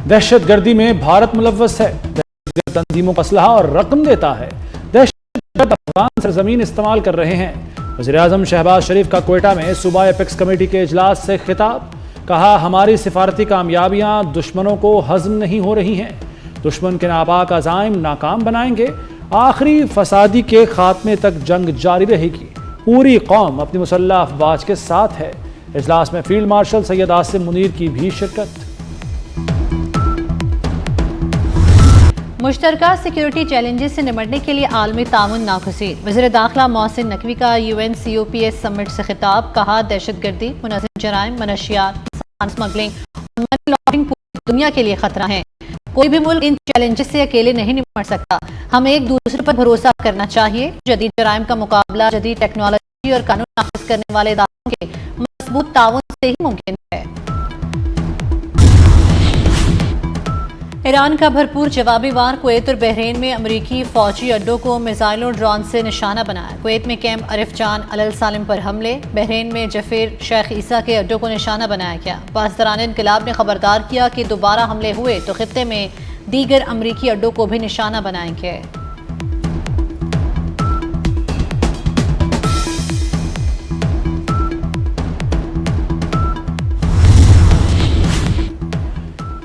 दहशत गर्दी में भारत मुलव्वस है, दहशतगर्द तंजीमों को असलहा और रकम देता है, दहशतगर्द अफगान सरजमीन इस्तेमाल कर रहे हैं। वज़ीर-ए-आज़म शहबाज शरीफ का क्वेटा में सूबा एपेक्स कमेटी के इजलास से खिताब, कहा हमारी सिफारती कामयाबियां दुश्मनों को हजम नहीं हो रही हैं, दुश्मन के नापाक अज़ाइम नाकाम बनाएंगे, आखिरी फसादी के खात्मे तक जंग जारी रहेगी, पूरी कौम अपनी मुसल्लह अफवाज के साथ है। इजलास में फील्ड मार्शल सैयद आसिम मुनीर की भी शिरकत। मुश्तरका सिक्योरिटी चैलेंजेस से निपटने के लिए आलमी ताउन नागज़ीर। वज़ीर दाखिला मोहसिन नकवी का UN-COPS समिट से खिताब, कहा दहशतगर्दी, मुनज़्ज़म जराइम, मनशियात, इंसान स्मगलिंग और मनी लॉन्ड्रिंग पूरी दुनिया के लिए खतरा है। कोई भी मुल्क इन चैलेंजेस से अकेले नहीं निपट सकता, हमें एक दूसरे पर भरोसा करना चाहिए। जदीद जराइम का मुकाबला जदीद टेक्नोलॉजी और कानून नाफिज करने वाले इदारों के मजबूत ताउन से ही मुमकिन है। ईरान का भरपूर जवाबी वार, कुवैत और बहरीन में अमरीकी फौजी अड्डों को मिसाइलों ड्रोन से निशाना बनाया। कुवैत में कैंप अरिफ जान अल सालिम पर हमले, बहरीन में जफीर शेख ईसा के अड्डों को निशाना बनाया गया। पासदारान इनकलाब ने खबरदार किया कि दोबारा हमले हुए तो खित्ते में दीगर अमरीकी अड्डों को भी निशाना बनाएंगे।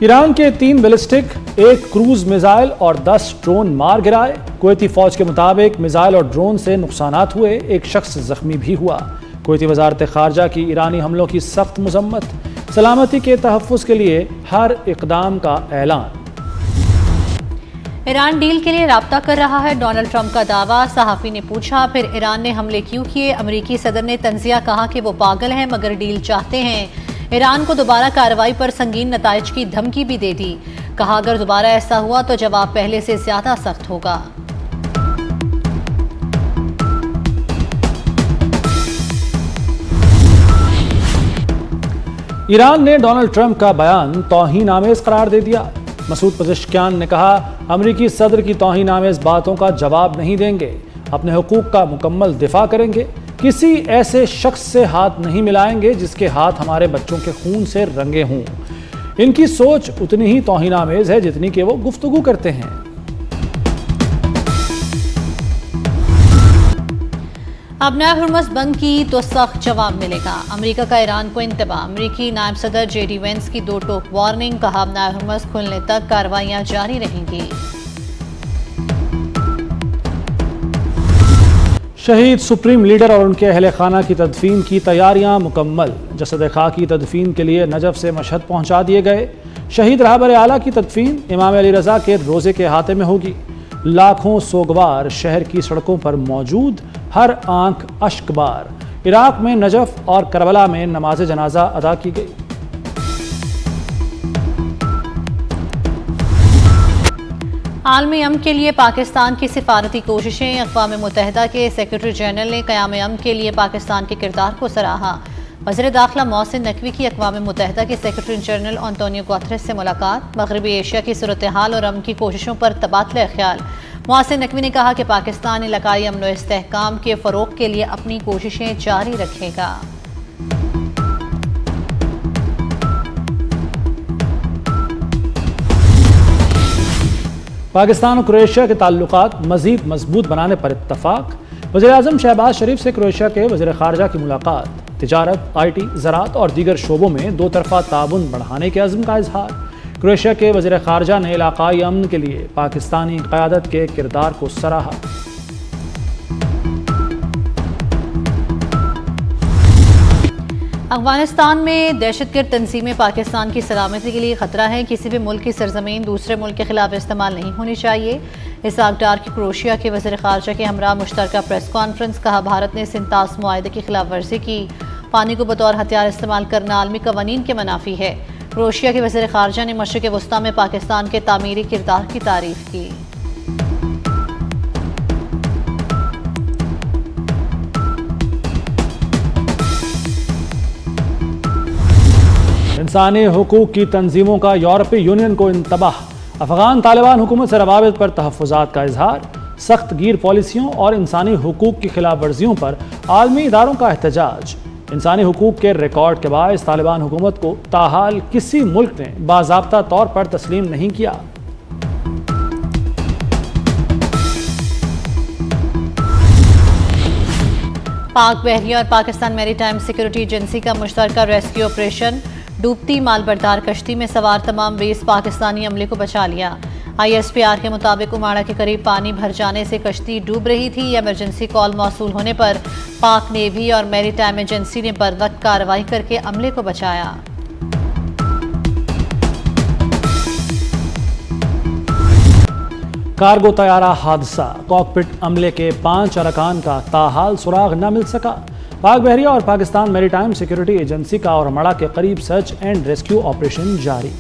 ईरान के 3 बैलिस्टिक, 1 क्रूज मिसाइल और 10 ड्रोन मार गिराए। कुवैती फौज के मुताबिक मिसाइल और ड्रोन से नुकसानात हुए, एक शख्स जख्मी भी हुआ। कुवैती वजारत खारजा की ईरानी हमलों की सख्त मजम्मत, सलामती के तहफ़्फ़ुज़ के लिए हर इक़दाम का ऐलान। ईरान डील के लिए राब्ता कर रहा है, डोनाल्ड ट्रंप का दावा। सहाफ़ी ने पूछा फिर ईरान ने हमले क्यों किए। अमरीकी सदर ने तंज़िया कहा कि वो पागल हैं मगर डील चाहते हैं। ईरान को दोबारा कार्रवाई पर संगीन नताइज की धमकी भी दे दी, कहा अगर दोबारा ऐसा हुआ तो जवाब पहले से ज्यादा सख्त होगा। ईरान ने डोनाल्ड ट्रंप का बयान तौहीन-आमेज़ करार दे दिया। मसूद पज़ेश्कियान ने कहा अमरीकी सदर की तौहीन-आमेज़ बातों का जवाब नहीं देंगे, अपने हुकूक का मुकम्मल दिफा करेंगे, किसी ऐसे शख्स से हाथ नहीं मिलाएंगे जिसके हाथ हमारे बच्चों के खून से रंगे हों। इनकी सोच उतनी ही तौहीन-आमेज़ है जितनी कि वो गुफ्तगू करते हैं। अब हुर्मुज़ बंद की तो सख्त जवाब मिलेगा, अमेरिका का ईरान को इंतबाह। अमेरिकी नायब सदर JD वेंस की 2 टोक वार्निंग, कहा अब हुर्मुज़ खुलने तक कार्रवाइयां जारी रहेंगी। शहीद सुप्रीम लीडर और उनके अहले खाना की तदफीन की तैयारियां मुकम्मल। जसद खाक की तदफीन के लिए नजफ से मशहद पहुंचा दिए गए। शहीद रहबर आला की तदफीन इमाम अली रज़ा के रोज़े के अहाते में होगी। लाखों सोगवार शहर की सड़कों पर मौजूद, हर आंख अश्कबार। इराक में नजफ और करबला में नमाज जनाजा अदा की गई। आलमी अमन के लिए पाकिस्तान की सिफारती कोशिशें, अक़वाम मुत्तहिदा के सेक्रेटरी जनरल ने क़याम अमन के लिए पाकिस्तान के किरदार को सराहा। वज़ीर दाखिला मोहसिन नकवी की अक़वाम मुत्तहिदा के सेक्रेटरी जनरल एंटोनियो गुतेरेस से मुलाकात, मग़रिबी एशिया की सूरत हाल और अमन की कोशिशों पर तबादला ख्याल। मोहसिन नकवी ने कहा कि पाकिस्तान इलाकाई अमन व इस्तेहकाम के फ़रोग़ के लिए अपनी कोशिशें जारी रखेगा। पाकिस्तान और क्रोएशिया के ताल्लुकात मज़ीद मजबूत बनाने पर इत्तफाक। वज़ीर-ए-आज़म शहबाज शरीफ से क्रोएशिया के वज़ीर ख़ारजा की मुलाकात, तिजारत, IT, ज़राअत और दीगर शोबों में 2 तरफ़ा ताउन बढ़ाने के अज़्म का इजहार। क्रोएशिया के वज़ीर ख़ारजा ने इलाकाई अमन के लिए पाकिस्तानी क़यादत के किरदार को सराहा। अफगानिस्तान में दहशतगर्द तंजीमें पाकिस्तान की सलामती के लिए खतरा है, किसी भी मुल्क की सरजमीन दूसरे मुल्क के खिलाफ इस्तेमाल नहीं होनी चाहिए। इसहाक डार की क्रोएशिया के वज़ीर ख़ारजा के हमरा मुश्तरका प्रेस कॉन्फ्रेंस, कहा भारत ने सिंतास मुआहदे की खिलाफ वर्जी की, पानी को बतौर हथियार इस्तेमाल करना आलमी कवानीन के मनाफी है। क्रोएशिया के वज़ीर ख़ारजा ने मशरिक़ वस्ता में पाकिस्तान के तामीरी किरदार की तारीफ की। इंसानी हुकूक की तंजीमों का यूरोपीय यूनियन को इंतबाह। अफगान तालिबान हुकूमत से रवाबित पर तहफ़्फ़ुज़ात का इजहार। सख्त गिर पॉलिसियों और इंसानी हुकूक की खिलाफ वर्जियों पर आलमी इदारों का एहतजाज। इंसानी हुकूक के रिकॉर्ड के बायस तालिबान हुकूमत को ताहाल किसी मुल्क ने बाज़ाब्ता तौर पर तस्लीम नहीं किया। पाक बहरिया और पाकिस्तान मैरीटाइम सिक्योरिटी एजेंसी का मुश्तरका रेस्क्यू ऑपरेशन। डूबती मालबरदार कश्ती में सवार तमाम 20 पाकिस्तानी अमले को बचा लिया। ISPR के मुताबिक उमाड़ा के करीब पानी भर जाने से कश्ती डूब रही थी। इमरजेंसी कॉल मौसूल होने पर पाक नेवी और मैरीटाइम एजेंसी ने बरवक्त कार्रवाई करके अमले को बचाया। कार्गो तैयारा हादसा, कॉकपिट अमले के 5 अरकान का ताहाल सुराग न मिल सका। पाक बहरिया और पाकिस्तान मैरीटाइम सिक्योरिटी एजेंसी का औरमड़ा के करीब सर्च एंड रेस्क्यू ऑपरेशन जारी।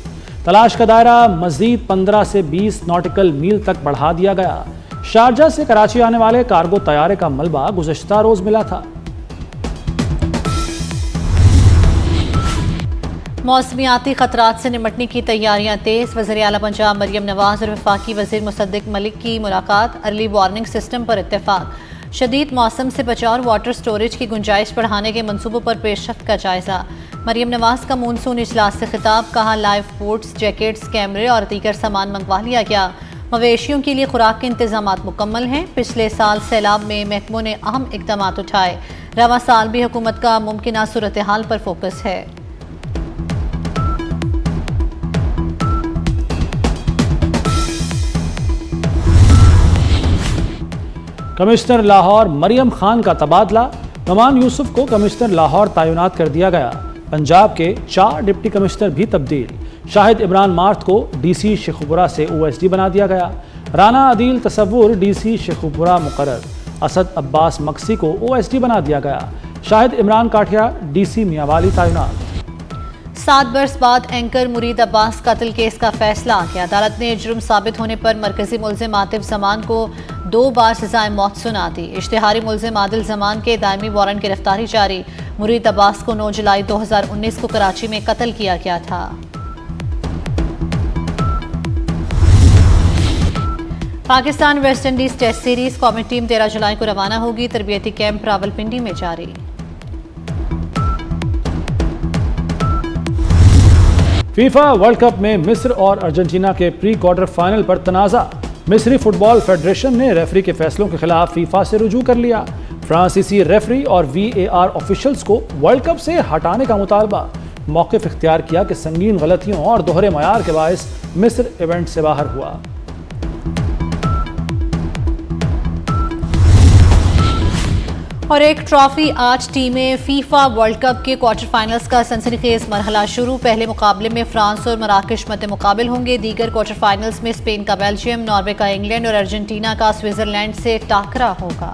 तलाश का दायरा मजीद 15 से 20 नॉटिकल मील तक बढ़ा दिया गया। शारजा से कराची आने वाले कार्गो तैयारे का मलबा गुज़श्ता रोज मिला था। मौसमियाती खतरात से निमटने की तैयारियां तेज। वज़ीर आला पंजाब मरियम नवाज और वफाकी वज़ीर मुसद्दिक मलिक की मुलाकात। अर्ली वार्निंग सिस्टम पर इत्तेफाक। शदीद मौसम से बचाव और वाटर स्टोरेज की गुंजाइश बढ़ाने के मंसूबों पर पेशरफ्त का जायजा। मरियम नवाज का मानसून इजलास से खिताब। कहा लाइफ बोट्स, जैकेट्स, कैमरे और दीगर सामान मंगवा लिया गया। मवेशियों के लिए खुराक के इंतजाम मुकम्मल हैं। पिछले साल सैलाब में महकमों ने अहम इकदाम उठाए। रवां साल भी हुकूमत का मुमकिन सूरत हाल पर फोकस है। कमिश्नर लाहौर मरियम खान का तबादला। नमान यूसुफ को कमिश्नर लाहौर तैनात कर दिया गया। पंजाब के 4 डिप्टी कमिश्नर भी तब्दील। शाहिद इमरान मार्थ को DC शेखुपुरा से OSD बना दिया गया। राना अदील तसव्वुर DC शेखुपुरा मुकर्रर। असद अब्बास मक्सी को OSD बना दिया गया। शाहिद इमरान काठिया DC मियांवाली तैनात। 7 बरस बाद एंकर मुरीद अब्बास कत्ल केस का फैसला आ गया। अदालत ने जुर्म साबित होने पर मरकजी मुल्जिम आतिफ जमान को 2 बार सजाए मौत सुना दी। इश्तिहारी मुल्जिम आदिल जमान के दायमी वारंट गिरफ्तारी जारी। मुरीद अब्बास को 9 जुलाई 2019 को कराची में कत्ल किया गया था। Pakistan West Indies test series कौमी टीम 13 जुलाई को रवाना होगी। तरबियती कैंप रावलपिंडी में जारी। फीफा वर्ल्ड कप में मिस्र और अर्जेंटीना के प्री क्वार्टर फाइनल पर तनाज़ा। मिस्री फुटबॉल फेडरेशन ने रेफरी के फैसलों के खिलाफ फीफा से रुजू कर लिया। फ्रांसीसी रेफरी और VAR ऑफिशियल्स को वर्ल्ड कप से हटाने का मुतालबा। मौक़िफ़ इख्तियार किया कि संगीन गलतियों और दोहरे मयार के बायस मिस्र इवेंट से बाहर हुआ। और एक ट्रॉफी। आज टीमें फीफा वर्ल्ड कप के क्वार्टर फाइनल्स का सनसनीखेज मरहला शुरू। पहले मुकाबले में फ्रांस और मराकश मद्दे मुकाबिल होंगे। दीगर क्वार्टर फाइनल्स में स्पेन का बेल्जियम, नॉर्वे का इंग्लैंड और अर्जेंटीना का स्विट्जरलैंड से टाकरा होगा।